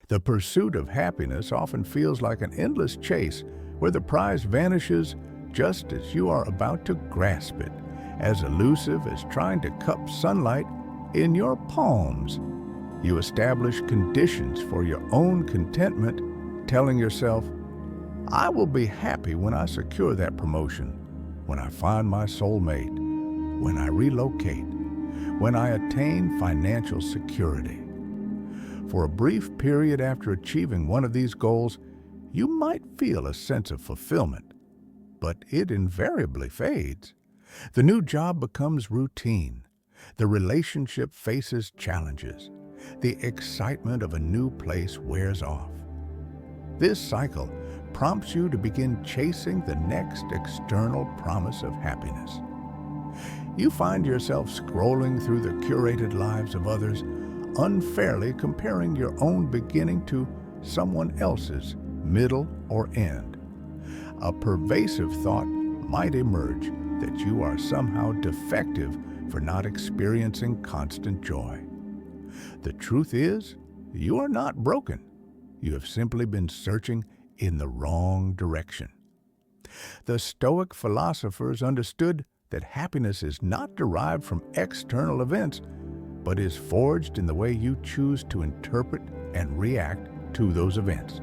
The pursuit of happiness often feels like an endless chase where the prize vanishes just as you are about to grasp it, as elusive as trying to cup sunlight in your palms. You establish conditions for your own contentment, telling yourself, I will be happy when I secure that promotion, when I find my soulmate, when I relocate, when I attain financial security. For a brief period after achieving one of these goals, you might feel a sense of fulfillment, but it invariably fades. The new job becomes routine. The relationship faces challenges. The excitement of a new place wears off. This cycle prompts you to begin chasing the next external promise of happiness. You find yourself scrolling through the curated lives of others, unfairly comparing your own beginning to someone else's middle or end. A pervasive thought might emerge that you are somehow defective for not experiencing constant joy. The truth is, you are not broken. You have simply been searching in the wrong direction. The Stoic philosophers understood that happiness is not derived from external events, but is forged in the way you choose to interpret and react to those events.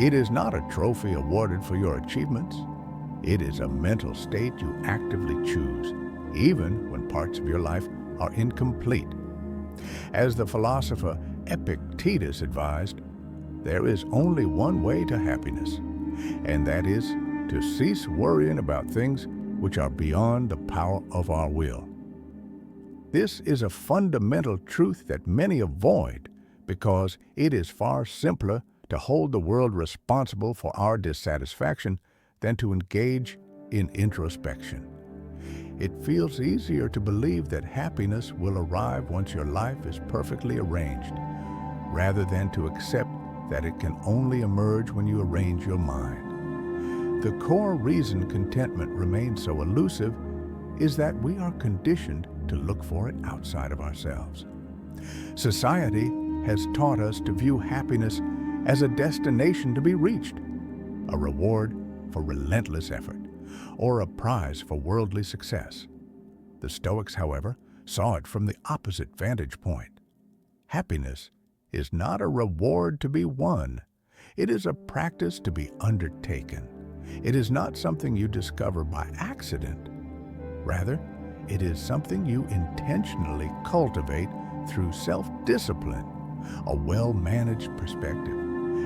It is not a trophy awarded for your achievements. It is a mental state you actively choose, even when parts of your life are incomplete. As the philosopher Epictetus advised, there is only one way to happiness, and that is to cease worrying about things which are beyond the power of our will. This is a fundamental truth that many avoid because it is far simpler to hold the world responsible for our dissatisfaction than to engage in introspection. It feels easier to believe that happiness will arrive once your life is perfectly arranged, rather than to accept that it can only emerge when you arrange your mind. The core reason contentment remains so elusive is that we are conditioned to look for it outside of ourselves. Society has taught us to view happiness as a destination to be reached, a reward for relentless effort, or a prize for worldly success. The Stoics, however, saw it from the opposite vantage point. Happiness is not a reward to be won. It is a practice to be undertaken. It is not something you discover by accident. Rather, it is something you intentionally cultivate through self-discipline, a well-managed perspective,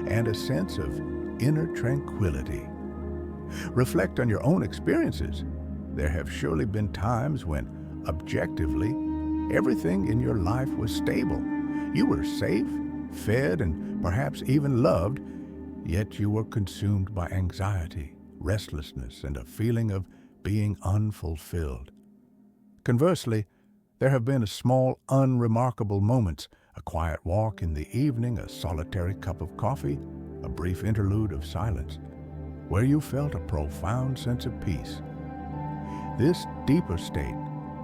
and a sense of inner tranquility. Reflect on your own experiences. There have surely been times when, objectively, everything in your life was stable. You were safe, fed, and perhaps even loved, yet you were consumed by anxiety, restlessness, and a feeling of being unfulfilled. Conversely, there have been small, unremarkable moments, a quiet walk in the evening, a solitary cup of coffee, a brief interlude of silence, where you felt a profound sense of peace. This deeper state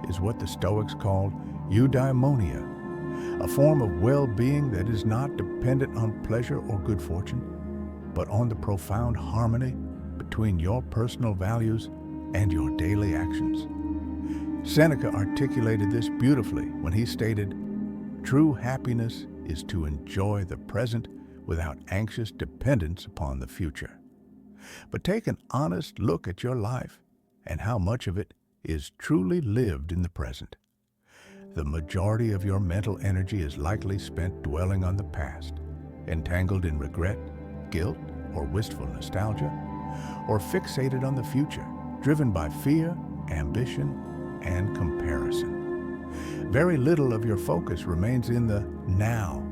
is what the Stoics called eudaimonia, a form of well-being that is not dependent on pleasure or good fortune, but on the profound harmony between your personal values and your daily actions. Seneca articulated this beautifully when he stated, "True happiness is to enjoy the present without anxious dependence upon the future." But take an honest look at your life and how much of it is truly lived in the present. The majority of your mental energy is likely spent dwelling on the past, entangled in regret, guilt, or wistful nostalgia, or fixated on the future, driven by fear, ambition, and comparison. Very little of your focus remains in the now,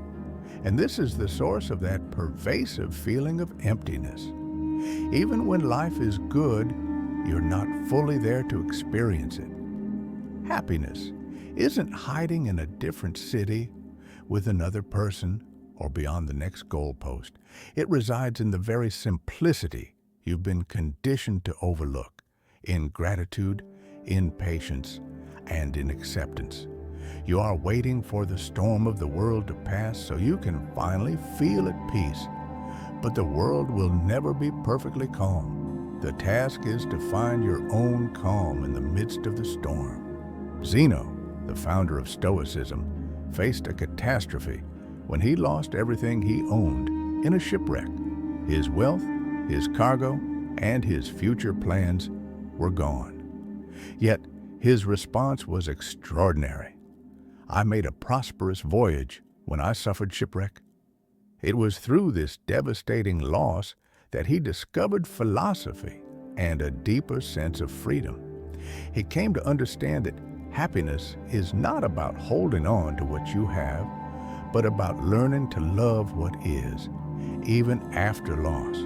and this is the source of that pervasive feeling of emptiness. Even when life is good, you're not fully there to experience it. Happiness isn't hiding in a different city with another person or beyond the next goalpost. It resides in the very simplicity you've been conditioned to overlook, in gratitude, in patience, and in acceptance. You are waiting for the storm of the world to pass so you can finally feel at peace. But the world will never be perfectly calm. The task is to find your own calm in the midst of the storm. Zeno, the founder of Stoicism, faced a catastrophe when he lost everything he owned in a shipwreck. His wealth, his cargo, and his future plans were gone. Yet his response was extraordinary. I made a prosperous voyage when I suffered shipwreck. It was through this devastating loss that he discovered philosophy and a deeper sense of freedom. He came to understand that happiness is not about holding on to what you have, but about learning to love what is, even after loss.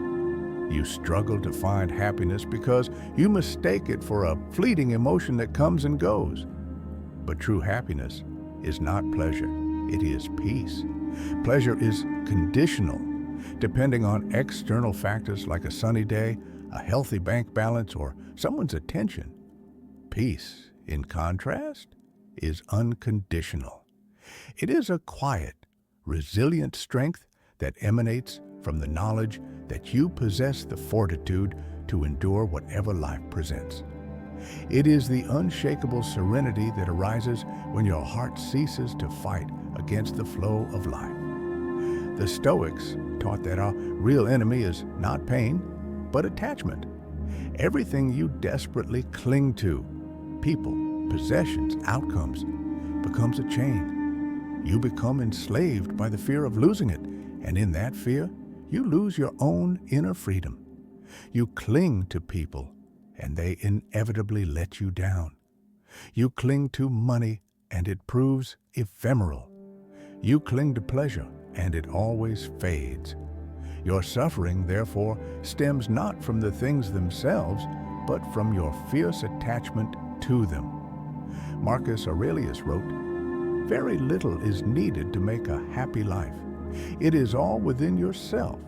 You struggle to find happiness because you mistake it for a fleeting emotion that comes and goes. But true happiness is not pleasure, it is peace. Pleasure is conditional, depending on external factors like a sunny day, a healthy bank balance, or someone's attention. Peace, in contrast, is unconditional. It is a quiet, resilient strength that emanates from the knowledge that you possess the fortitude to endure whatever life presents. It is the unshakable serenity that arises when your heart ceases to fight against the flow of life. The Stoics taught that our real enemy is not pain, but attachment. Everything you desperately cling to, people, possessions, outcomes, becomes a chain. You become enslaved by the fear of losing it, and in that fear, you lose your own inner freedom. You cling to people, and they inevitably let you down. You cling to money, and it proves ephemeral. You cling to pleasure, and it always fades. Your suffering, therefore, stems not from the things themselves, but from your fierce attachment to them. Marcus Aurelius wrote, "Very little is needed to make a happy life. It is all within yourself,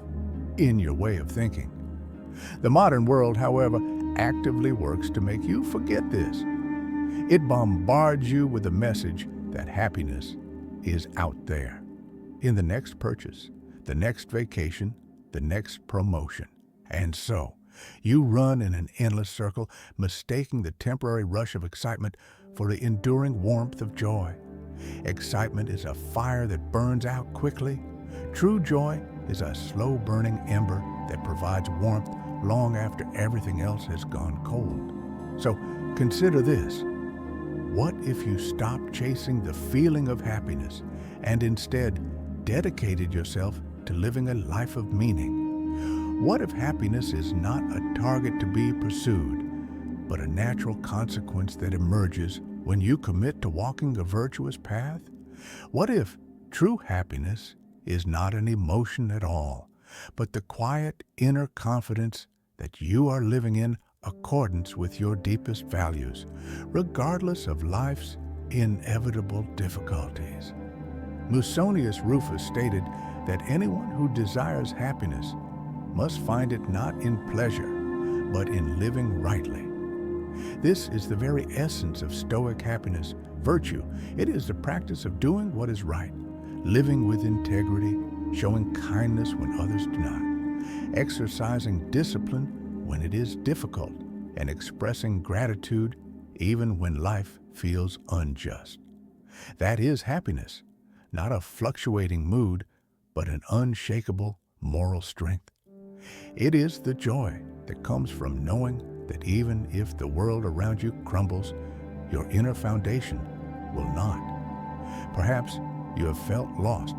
in your way of thinking." The modern world, however, actively works to make you forget this. It bombards you with the message that happiness is out there, in the next purchase, the next vacation, the next promotion. And so, you run in an endless circle, mistaking the temporary rush of excitement for the enduring warmth of joy. Excitement is a fire that burns out quickly. True joy is a slow-burning ember that provides warmth long after everything else has gone cold. So, consider this. What if you stopped chasing the feeling of happiness and instead dedicated yourself to living a life of meaning? What if happiness is not a target to be pursued, but a natural consequence that emerges when you commit to walking a virtuous path? What if true happiness is not an emotion at all, but the quiet inner confidence that you are living in accordance with your deepest values, regardless of life's inevitable difficulties? Musonius Rufus stated that anyone who desires happiness must find it not in pleasure, but in living rightly. This is the very essence of Stoic happiness, virtue. It is the practice of doing what is right, living with integrity, showing kindness when others do not, exercising discipline when it is difficult, and expressing gratitude even when life feels unjust. That is happiness, not a fluctuating mood, but an unshakable moral strength. It is the joy that comes from knowing that even if the world around you crumbles, your inner foundation will not. Perhaps you have felt lost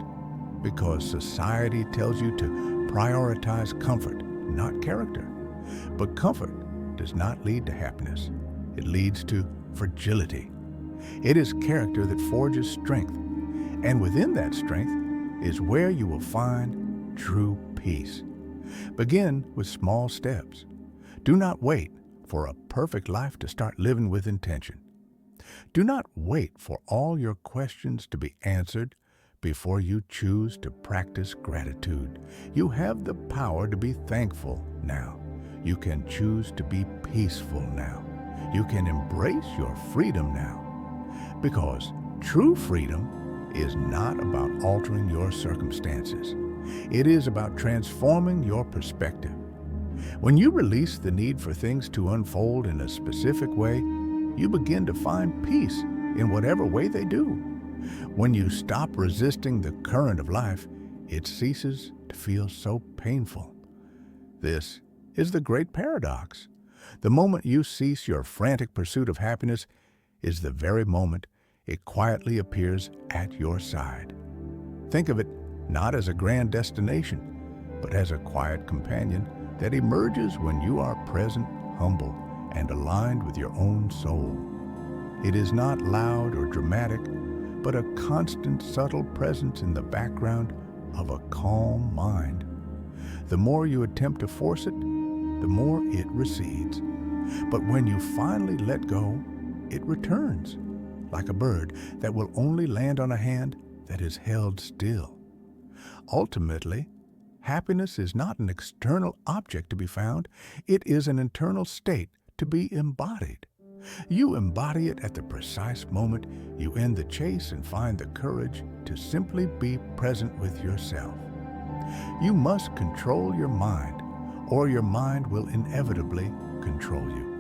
because society tells you to prioritize comfort, not character. But comfort does not lead to happiness. It leads to fragility. It is character that forges strength, and within that strength is where you will find true peace. Begin with small steps. Do not wait for a perfect life to start living with intention. Do not wait for all your questions to be answered before you choose to practice gratitude. You have the power to be thankful now. You can choose to be peaceful now. You can embrace your freedom now. Because True freedom is not about altering your circumstances. It is about transforming your perspective. When you release the need for things to unfold in a specific way, you begin to find peace in whatever way they do. When you stop resisting the current of life, it ceases to feel so painful. This is the great paradox. The moment you cease your frantic pursuit of happiness is the very moment it quietly appears at your side. Think of it not as a grand destination, but as a quiet companion that emerges when you are present, humble, and aligned with your own soul. It is not loud or dramatic, but a constant, subtle presence in the background of a calm mind. The more you attempt to force it, the more it recedes. But when you finally let go, it returns, like a bird that will only land on a hand that is held still. Ultimately, happiness is not an external object to be found. It is an internal state to be embodied. You embody it at the precise moment you end the chase and find the courage to simply be present with yourself. You must control your mind, or your mind will inevitably control you.